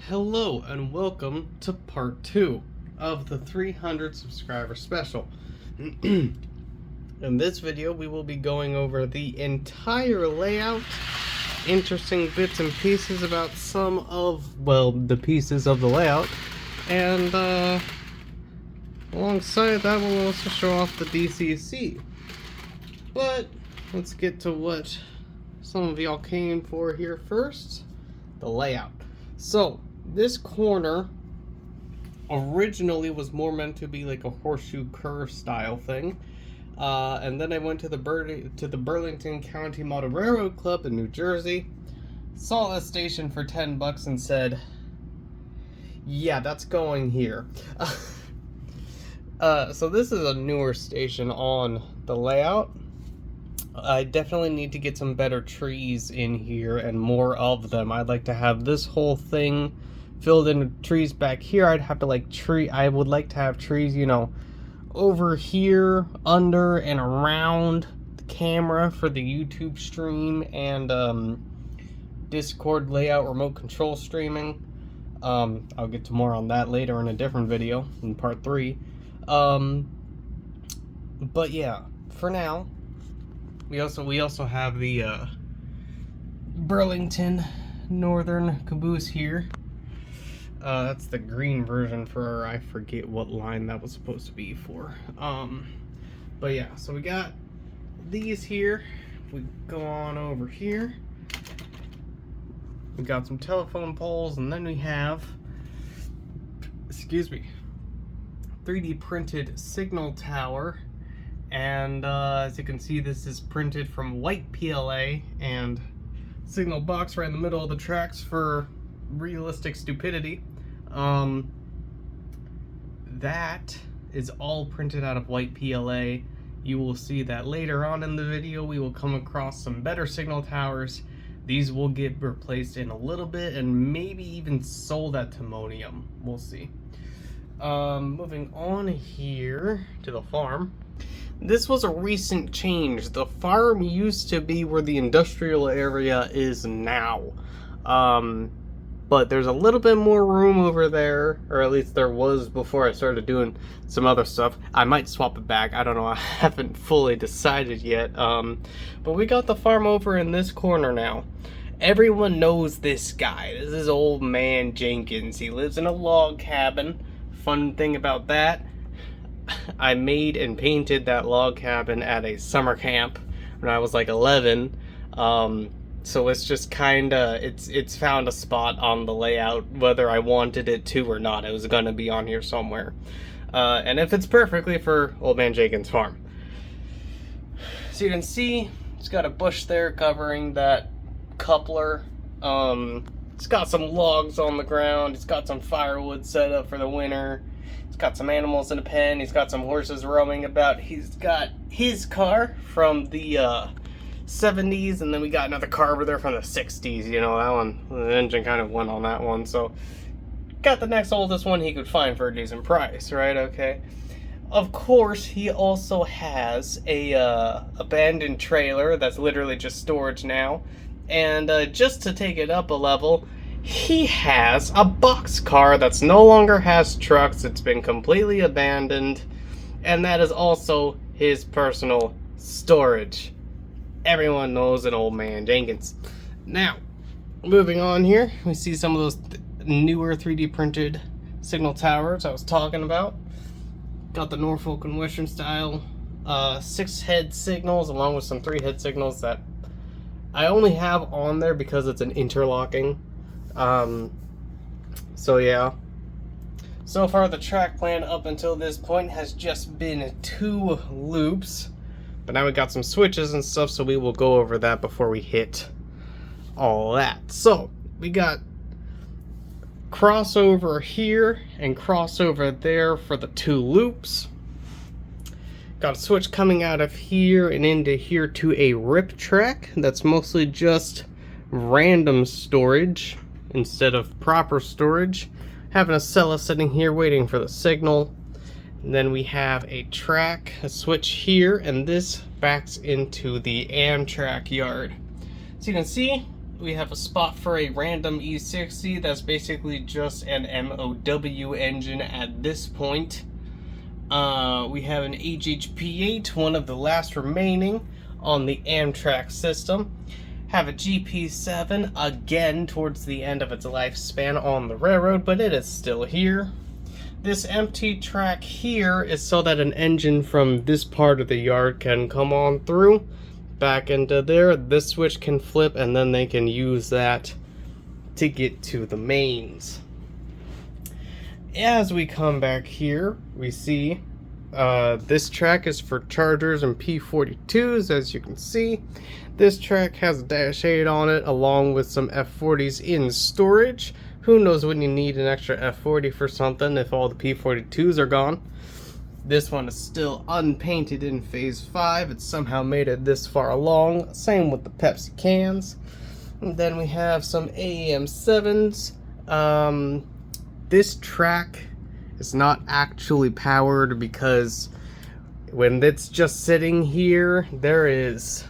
Hello and welcome to part 2 of the 300 subscriber special. In this video we will be going over the entire layout, interesting bits and pieces about some of, well, the pieces of the layout, and alongside that we'll also show off the DCC. But let's get to what some of y'all came for here first, the layout. So this corner originally was more meant to be like a horseshoe curve style thing, and then I went to the Burlington County Model Railroad Club in New Jersey, saw this station for $10 and said, yeah, that's going here. So this is a newer station on the layout. I definitely need to get some better trees in here and more of them. I'd like to have this whole thing filled in with trees back here. I would like to have trees, you know, over here, under and around the camera for the YouTube stream and Discord layout remote control streaming. I'll get to more on that later in a different video in part 3. But yeah, for now, we also have the Burlington Northern caboose here. That's the green version for, I forget what line that was supposed to be for. But yeah, so we got these here. We go on over here. We got some telephone poles, and then we have, excuse me, 3D printed signal tower. And as you can see, this is printed from white PLA and signal box right in the middle of the tracks for realistic stupidity. That is all printed out of white PLA. You will see that later on in the video we will come across some better signal towers. These will get replaced in a little bit and maybe even sold at Timonium. We'll see. Moving on here to the farm. This was a recent change. The farm used to be where the industrial area is now. But there's a little bit more room over there, or at least there was before I started doing some other stuff. I might swap it back. I don't know. I haven't fully decided yet. But we got the farm over in this corner now. Everyone knows this guy. This is Old Man Jenkins. He lives in a log cabin. Fun thing about that, I made and painted that log cabin at a summer camp when I was like 11. So it's just kinda, it's found a spot on the layout, whether I wanted it to or not. It was gonna be on here somewhere. And it fits perfectly for Old Man Jenkins' farm. So you can see, it's got a bush there covering that coupler. It's got some logs on the ground. It's got some firewood set up for the winter. He's got some animals in a pen. He's got some horses roaming about. He's got his car from the 70s, and then we got another car over there from the 60s. You know, that one, the engine kind of went on that one. So, got the next oldest one he could find for a decent price, right? Okay. Of course, he also has a abandoned trailer that's literally just storage now. And just to take it up a level, he has a box car that's no longer has trucks. It's been completely abandoned, and that is also his personal storage. Everyone knows an Old Man Jenkins. Now, moving on here, we see some of those newer 3D printed signal towers I was talking about. Got the Norfolk and Western style 6-head signals along with some 3-head signals that I only have on there because it's an interlocking. So yeah. So far the track plan up until this point has just been 2 loops. But now we got some switches and stuff, so we will go over that before we hit all that. So, we got crossover here and crossover there for the 2 loops. Got a switch coming out of here and into here to a rip track that's mostly just random storage instead of proper storage. Having a cella sitting here waiting for the signal. And then we have a track, a switch here, and this backs into the Amtrak yard. So you can see we have a spot for a random E60 that's basically just an MOW engine at this point. We have an HHP8, one of the last remaining on the Amtrak system. Have a GP7, again towards the end of its lifespan on the railroad, but it is still here. This empty track here is so that an engine from this part of the yard can come on through, back into there. This switch can flip, and then they can use that to get to the mains. As we come back here, we see this track is for Chargers and P42s, as you can see. This track has a dash 8 on it, along with some F40s in storage. Who knows when you need an extra F40 for something if all the P42s are gone. This one is still unpainted in Phase 5. It's somehow made it this far along. Same with the Pepsi cans. And then we have some AAM7s. This track is not actually powered because when it's just sitting here, there is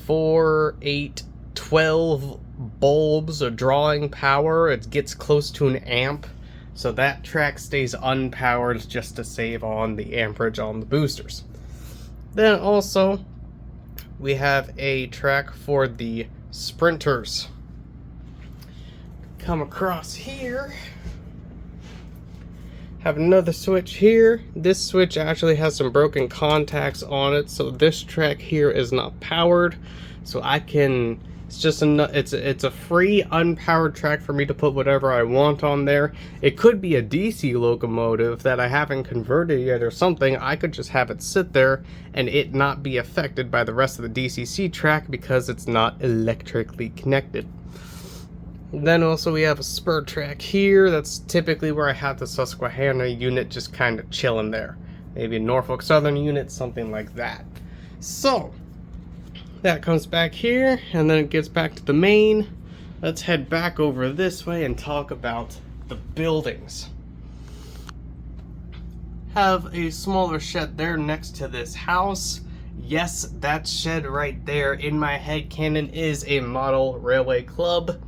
4, 8, 12 bulbs are drawing power. It gets close to an amp, so that track stays unpowered just to save on the amperage on the boosters. Then also we have a track for the sprinters. Come across here, have another switch here. This switch actually has some broken contacts on it, so this track here is not powered. So I can, it's a free unpowered track for me to put whatever I want on there. It could be a DC locomotive that I haven't converted yet or something. I could just have it sit there and it not be affected by the rest of the DCC track because it's not electrically connected. Then also we have a spur track here. That's typically where I have the Susquehanna unit just kind of chilling there. Maybe a Norfolk Southern unit, something like that. So that comes back here, and then it gets back to the main. Let's head back over this way and talk about the buildings. Have a smaller shed there next to this house. Yes, that shed right there in my head canon is a model railway club.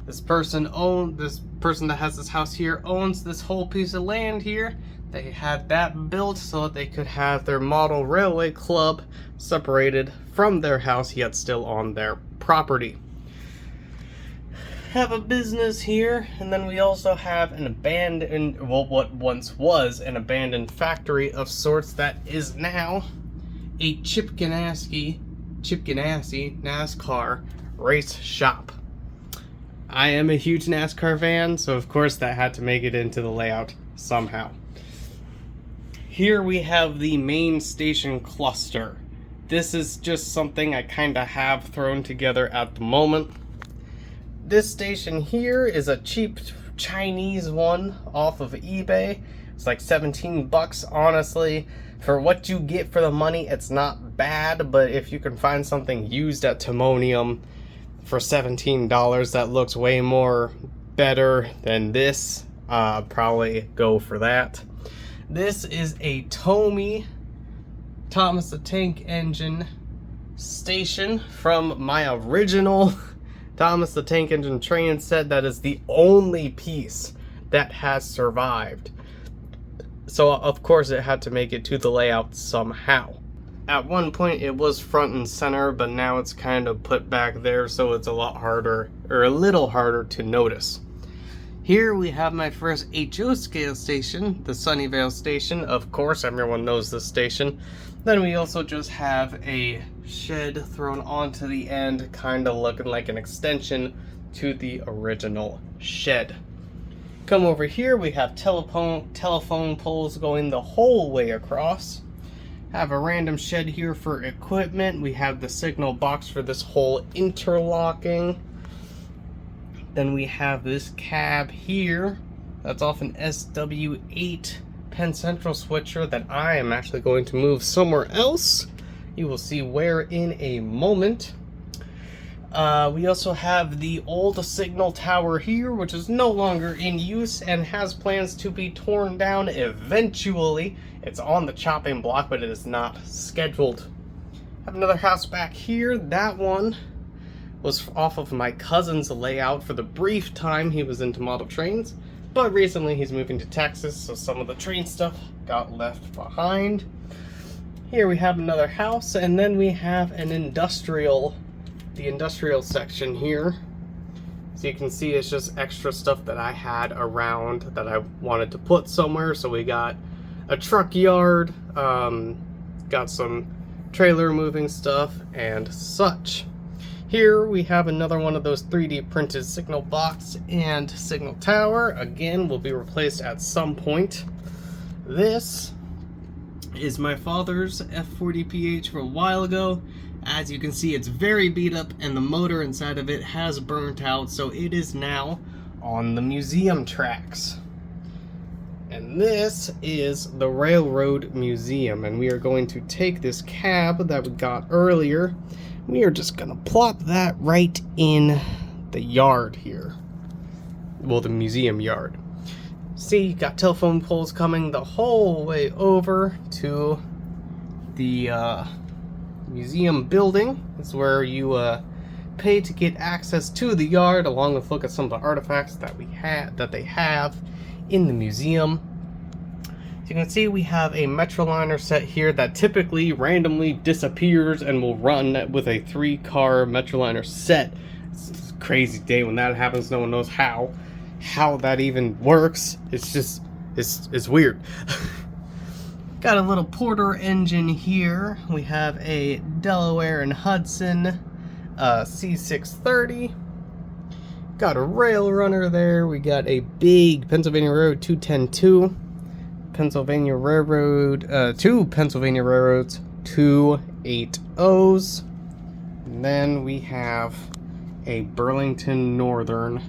This person that has this house here owns this whole piece of land here. They had that built so that they could have their model railway club separated from their house, yet still on their property. Have a business here, and then we also have an abandoned, well, what once was an abandoned factory of sorts that is now a Chip Ganassi NASCAR race shop. I am a huge NASCAR fan, so of course that had to make it into the layout somehow. Here we have the main station cluster. This is just something I kind of have thrown together at the moment. This station here is a cheap Chinese one off of eBay. It's like 17 bucks, honestly. For what you get for the money, it's not bad, but if you can find something used at Timonium for $17 that looks way more better than this, probably go for that. This is a Tomy Thomas the Tank Engine station from my original Thomas the Tank Engine train set. That is the only piece that has survived. So of course it had to make it to the layout somehow. At one point it was front and center, but now it's kind of put back there, so it's a lot harder, or a little harder to notice. Here we have my first HO scale station, the Sunnyvale station. Of course, everyone knows this station. Then we also just have a shed thrown onto the end, kind of looking like an extension to the original shed. Come over here, we have telephone poles going the whole way across. Have a random shed here for equipment. We have the signal box for this whole interlocking. Then we have this cab here. That's off an SW8 Penn Central switcher that I am actually going to move somewhere else. You will see where in a moment. We also have the old signal tower here, which is no longer in use and has plans to be torn down eventually. It's on the chopping block, but it is not scheduled. Have another house back here. That one was off of my cousin's layout for the brief time he was into model trains, but recently he's moving to Texas, so some of the train stuff got left behind. Here we have another house, and then we have the industrial section here. So you can see it's just extra stuff that I had around that I wanted to put somewhere. So we got a truck yard, got some trailer moving stuff and such. Here we have another one of those 3D printed signal box and signal tower. Again, will be replaced at some point. This is my father's F40PH from a while ago. As you can see, it's very beat up and the motor inside of it has burnt out, so it is now on the museum tracks. And this is the Railroad Museum, and we are going to take this cab that we got earlier. We are just gonna plop that right in the yard here. Well, the museum yard. See, you got telephone poles coming the whole way over to the museum building. This is where you pay to get access to the yard, along with look at some of the artifacts that they have in the museum. As you can see, we have a Metroliner set here that typically randomly disappears and will run with a 3-car Metroliner set. It's a crazy day when that happens. No one knows how that even works. It's just it's weird. Got a little Porter engine here. We have a Delaware and Hudson C630. Got a rail runner there. We got a big Pennsylvania Railroad 210-2. Pennsylvania Railroad, two Pennsylvania Railroads 280s. And then we have a Burlington Northern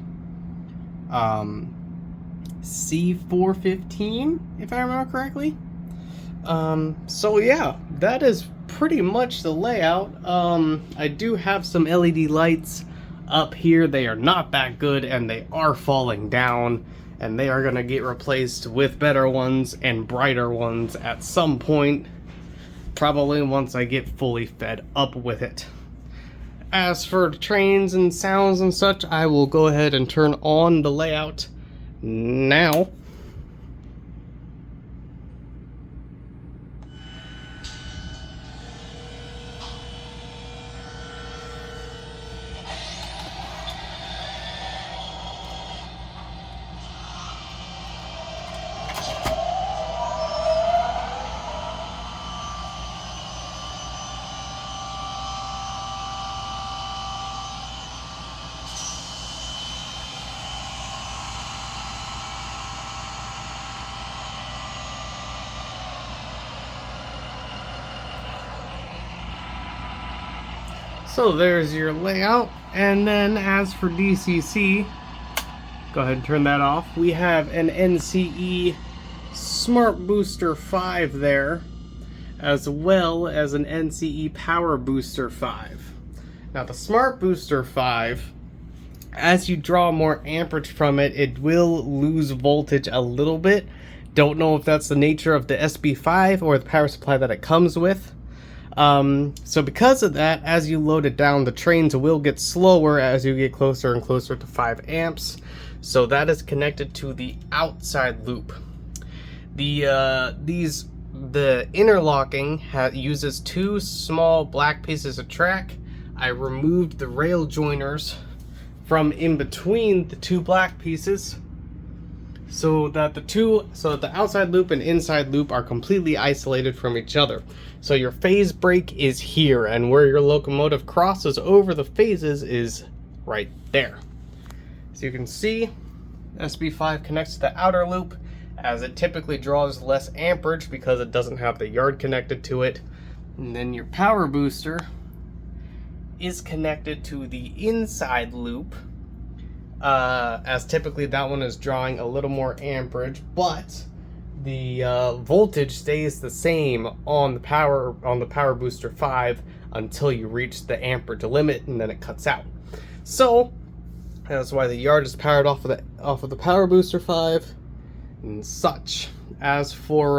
C415, if I remember correctly. So yeah, that is pretty much the layout. I do have some LED lights up here. They are not that good and they are falling down, and they are going to get replaced with better ones and brighter ones at some point, probably once I get fully fed up with it. As for the trains and sounds and such, I will go ahead and turn on the layout now. So there's your layout, and then as for DCC, go ahead and turn that off. We have an NCE Smart Booster 5 there, as well as an NCE Power Booster 5. Now the Smart Booster 5, as you draw more amperage from it, it will lose voltage a little bit. Don't know if that's the nature of the SB5 or the power supply that it comes with. So because of that, as you load it down, the trains will get slower as you get closer and closer to 5 amps. So that is connected to the outside loop. The interlocking uses 2 small black pieces of track. I removed the rail joiners from in between the 2 black pieces, so that the outside loop and inside loop are completely isolated from each other. So your phase break is here, and where your locomotive crosses over the phases is right there. So you can see SB5 connects to the outer loop, as it typically draws less amperage because it doesn't have the yard connected to it. And then your power booster is connected to the inside loop, as typically that one is drawing a little more amperage, but the voltage stays the same on the power booster 5 until you reach the amperage limit, and then it cuts out. So that's why the yard is powered off of the power booster 5 and such. As for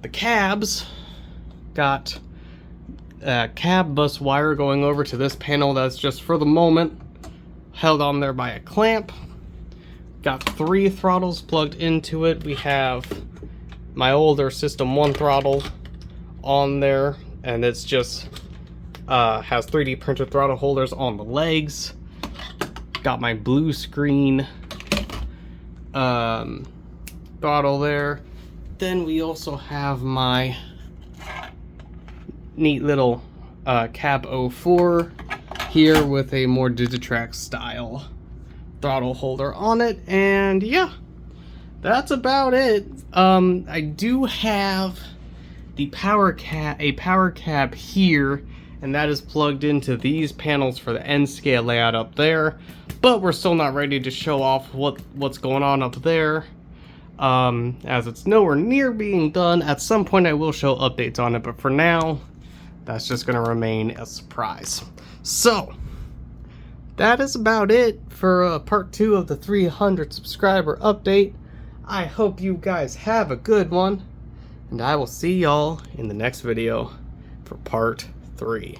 the cabs, got cab bus wire going over to this panel that's just for the moment held on there by a clamp. Got 3 throttles plugged into it. We have my older System 1 throttle on there, and it's just has 3D printed throttle holders on the legs. Got my blue screen throttle there. Then we also have my neat little Cab 04 here with a more Digitrax style throttle holder on it, and yeah, that's about it. I do have the power cab here, and that is plugged into these panels for the N scale layout up there, but we're still not ready to show off what's going on up there, as it's nowhere near being done. At some point I will show updates on it, but for now that's just going to remain a surprise. So that is about it for part 2 of the 300 subscriber update. I hope you guys have a good one, and I will see y'all in the next video for part 3.